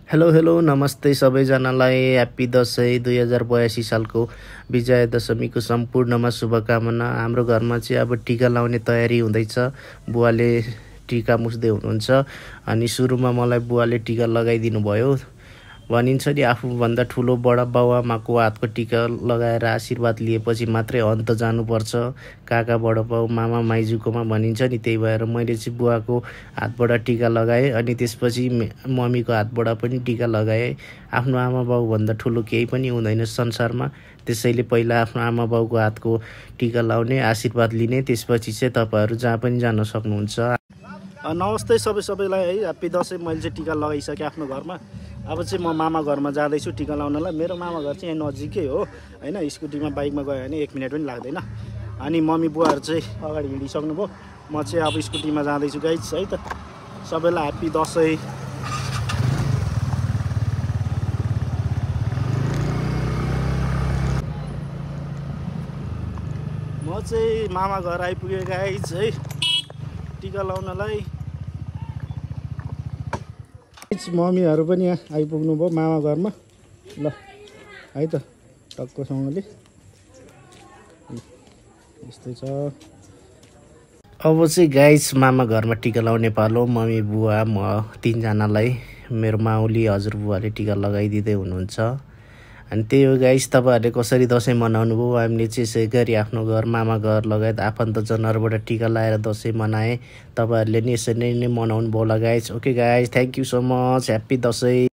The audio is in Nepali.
हेलो हेलो नमस्ते सबैजनालाई ह्याप्पी दसैँ 2082 सालको विजया दशमीको सम्पूर्णमा शुभकामना। हाम्रो घरमा चाहिँ अब टिका लाउने तयारी हुँदैछ। बुवाले टिका मुस्दै हुनुहुन्छ अनि सुरुमा मलाई बुवाले टिका लगाइदिनु भयो। भनिन्छ नि आफूभन्दा ठुलो बडा बाउआमाको हातको टिका लगाएर आशीर्वाद लिएपछि मात्रै अन्त जानुपर्छ काका बडा बाउ मामा माइजूकोमा भनिन्छ नि। त्यही भएर मैले चाहिँ बुवाको हातबाट टिका लगाएँ अनि त्यसपछि मम्मीको हातबाट पनि टिका लगाएँ। आफ्नो आमा बाउभन्दा ठुलो केही पनि हुँदैन संसारमा, त्यसैले पहिला आफ्नो आमा बाउको हातको टिका लाउने आशीर्वाद लिने, त्यसपछि चाहिँ तपाईँहरू जहाँ पनि जान सक्नुहुन्छ। नमस्ते सबैलाई है, ह्याप्पी दसैँ। मैले चाहिँ टिका लगाइसकेँ आफ्नो घरमा। अब चाहिँ म मामा घरमा जाँदैछु टिका लाउनलाई। मेरो मामा घर चाहिँ यहाँ नजिकै हो होइन, स्कुटीमा बाइकमा गयो भने 1 मिनट पनि लाग्दैन। अनि मम्मी बुवाहरू चाहिँ अगाडि हिँडिसक्नुभयो, म चाहिँ अब स्कुटीमा जाँदैछु गाइज है त। सबैलाई ह्याप्पी दसैँ। म चाहिँ मामा घर आइपुगेँ गाइज है टिका लाउनलाई। मम्मीहरू पनि यहाँ आइपुग्नु भयो मामा घरमा ल है त, टक्कसँगले यस्तै छ। अब चाहिँ गाइस मामा घरमा टिका लाउने पालो। मम्मी बुवा म तीनजनालाई मेरो माउली हजुरबुवाले टिका लगाइदिँदै हुनुहुन्छ। अनि त्यही हो गाइस, तपाईँहरूले कसरी दसैँ मनाउनु भयो? हामीले चाहिँ यसै गरी आफ्नो घर मामा घर लगायत आफन्तजनहरूबाट टिका लाएर दसैँ मनाएँ। तपाईँहरूले नि यसरी नै मनाउनु भयो होला guys. Okay guys, thank you so much, happy Dashain.